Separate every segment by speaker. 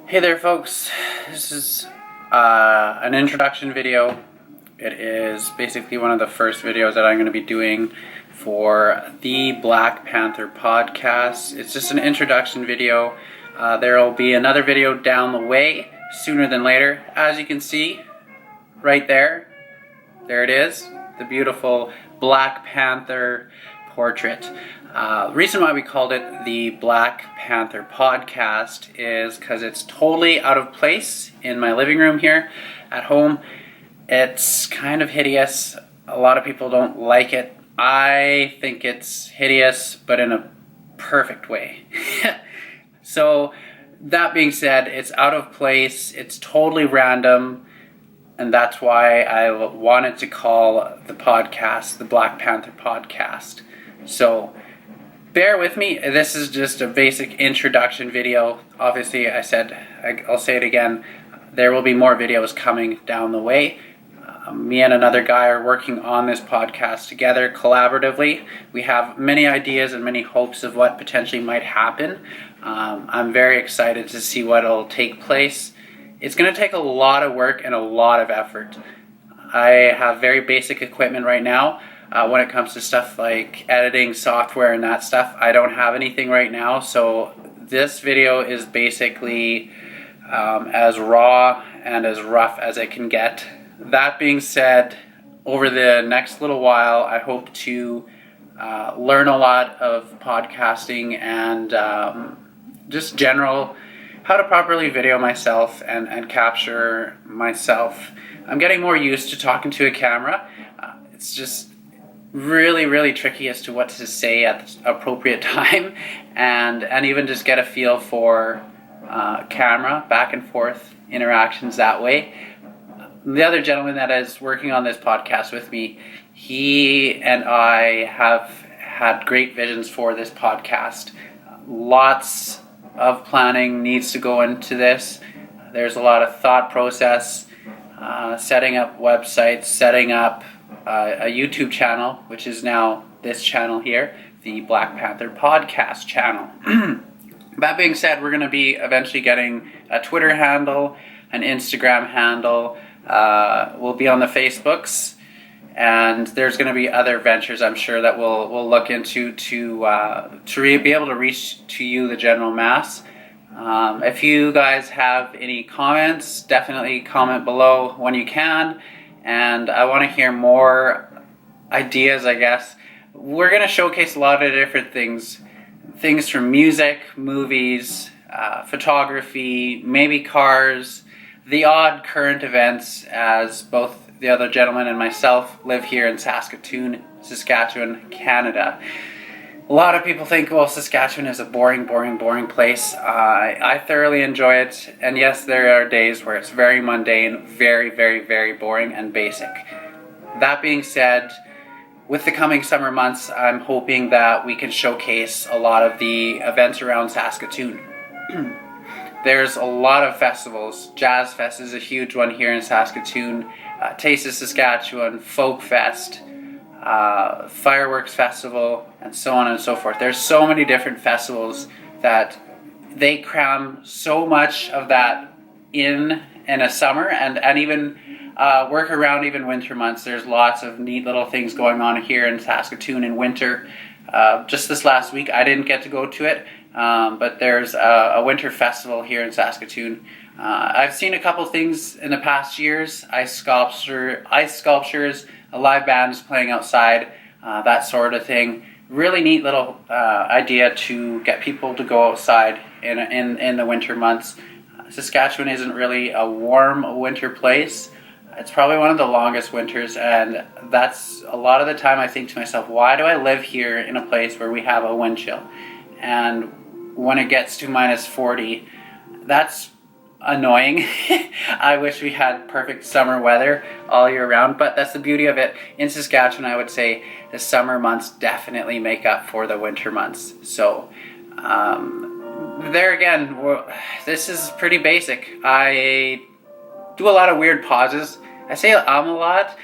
Speaker 1: Hey there folks, this is an introduction video. It is basically one of the first videos that I'm going to be doing for the Black Panther Podcast. It's just an introduction video. There will be another video down the way sooner than later. As you can see right there it is, the beautiful Black Panther portrait. The reason why we called it the Black Panther Podcast is because it's totally out of place in my living room here at home. It's kind of hideous. A lot of people don't like it. I think it's hideous, but in a perfect way. So that being said, it's out of place. It's totally random. And that's why I wanted to call the podcast the Black Panther Podcast. So bear with me. This is just a basic introduction video. Obviously, I'll say it again. There will be more videos coming down the way. Me and another guy are working on this podcast together collaboratively. We have many ideas and many hopes of what potentially might happen. I'm very excited to see what will take place. It's going to take a lot of work and a lot of effort. I have very basic equipment right now. When it comes to stuff like editing software and that stuff, I don't have anything right now, so this video is basically as raw and as rough as it can get. That being said, over the next little while, I hope to learn a lot of podcasting and just general how to properly video myself and capture myself. I'm getting more used to talking to a camera. It's just really tricky as to what to say at the appropriate time and even just get a feel for camera back and forth interactions that way. The other gentleman that is working on this podcast with me, he and I have had great visions for this podcast. Lots of planning needs to go into this. There's a lot of thought process, setting up websites, setting up a YouTube channel, which is now this channel here, the Black Panther Podcast channel. That being said, we're going to be eventually getting a Twitter handle, an Instagram handle. We'll be on the Facebooks, and there's going to be other ventures I'm sure that we'll look into to be able to reach to you, the general mass. If you guys have any comments, definitely comment below when you can. And I want to hear more ideas, I guess. We're going to showcase a lot of different things. Things from music, movies, photography, maybe cars, the odd current events, as both the other gentleman and myself live here in Saskatoon, Saskatchewan, Canada. A lot of people think, well, Saskatchewan is a boring place. I thoroughly enjoy it, and yes, there are days where it's very mundane, very boring and basic. That being said, with the coming summer months, I'm hoping that we can showcase a lot of the events around Saskatoon. There's a lot of festivals. Jazz Fest is a huge one here in Saskatoon. Taste of Saskatchewan, Folk Fest, Fireworks Festival, and so on and so forth. There's so many different festivals that they cram so much of that in a summer and even work around even winter months. There's lots of neat little things going on here in Saskatoon in winter. Just this last week, I didn't get to go to it, but there's a winter festival here in Saskatoon. I've seen a couple things in the past years, ice sculptures, live bands playing outside, that sort of thing. Really neat little idea to get people to go outside in the winter months. Saskatchewan isn't really a warm winter place. It's probably one of the longest winters, and that's a lot of the time I think to myself, why do I live here in a place where we have a wind chill? And when it gets to minus 40, that's annoying. I wish we had perfect summer weather all year round, but that's the beauty of it. In Saskatchewan, I would say the summer months definitely make up for the winter months. So there again, this is pretty basic. I do a lot of weird pauses. I say a lot.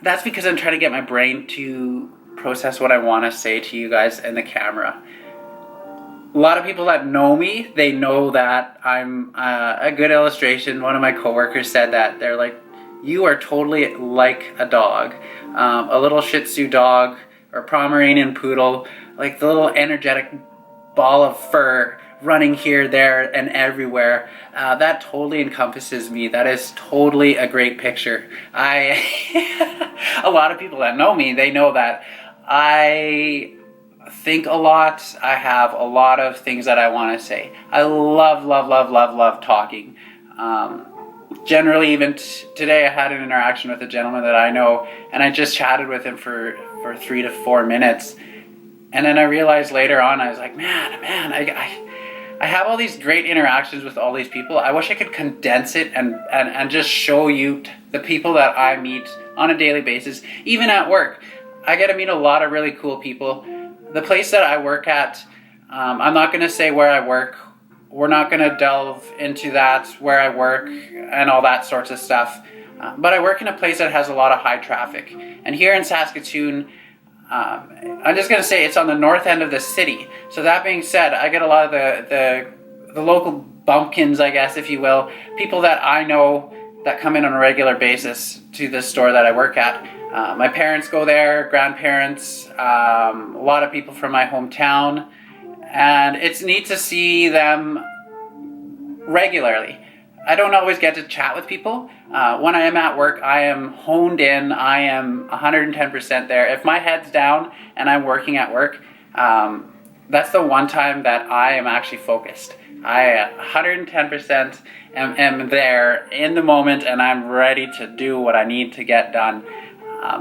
Speaker 1: That's because I'm trying to get my brain to process what I want to say to you guys in the camera. a lot of people that know me, they know that I'm a good illustration. One of my coworkers said that. They're like, you are totally like a dog. A little Shih Tzu dog or Pomeranian poodle, like the little energetic ball of fur running here, there, and everywhere. That totally encompasses me. That is totally a great picture. A lot of people that know me, they know that I think a lot. I have a lot of things that I want to say. I love talking. Generally, even today, I had an interaction with a gentleman that I know, and I just chatted with him for 3 to 4 minutes. And then I realized later on, I was like, man, I have all these great interactions with all these people. I wish I could condense it and just show you the people that I meet on a daily basis, even at work. I get to meet a lot of really cool people. The place that I work at, I'm not going to say where I work. We're not going to delve into that, where I work and all that sorts of stuff. But I work in a place that has a lot of high traffic. And here in Saskatoon, I'm just going to say it's on the north end of the city. So that being said, I get a lot of the local bumpkins, I guess, if you will, people that I know that come in on a regular basis to the store that I work at. My parents go there, grandparents, a lot of people from my hometown, and it's neat to see them regularly. I don't always get to chat with people. When I am at work, I am honed in. I am 110% there. If my head's down and I'm working at work, that's the one time that I am actually focused. I 110% am there in the moment, and I'm ready to do what I need to get done.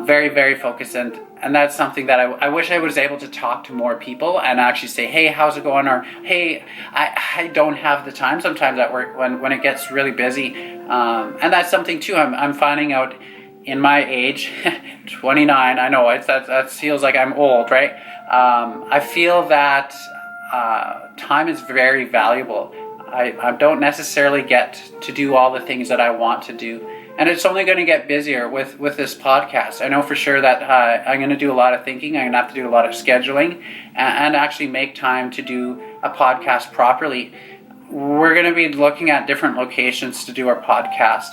Speaker 1: Very, very focused, and that's something that I wish I was able to talk to more people and actually say, hey, how's it going? Or, hey, I don't have the time sometimes at work when it gets really busy. And that's something too I'm finding out in my age, 29, I know that feels like I'm old, right? I feel that time is very valuable. I don't necessarily get to do all the things that I want to do. And it's only going to get busier with this podcast. I know for sure that I'm going to do a lot of thinking. I'm going to have to do a lot of scheduling and actually make time to do a podcast properly. We're going to be looking at different locations to do our podcast.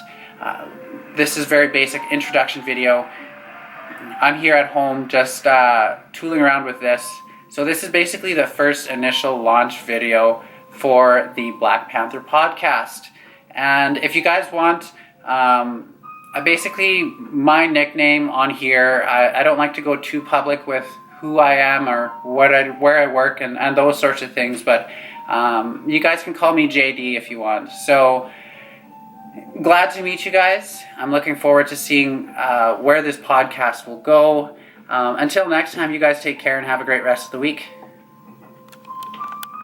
Speaker 1: This is very basic introduction video. I'm here at home just tooling around with this. So this is basically the first initial launch video for the Black Panther Podcast. And if you guys want... basically my nickname on here, I don't like to go too public with who I am or where I work and those sorts of things, but you guys can call me JD if you want. So glad to meet you guys. I'm looking forward to seeing where this podcast will go. Until next time, you guys take care and have a great rest of the week.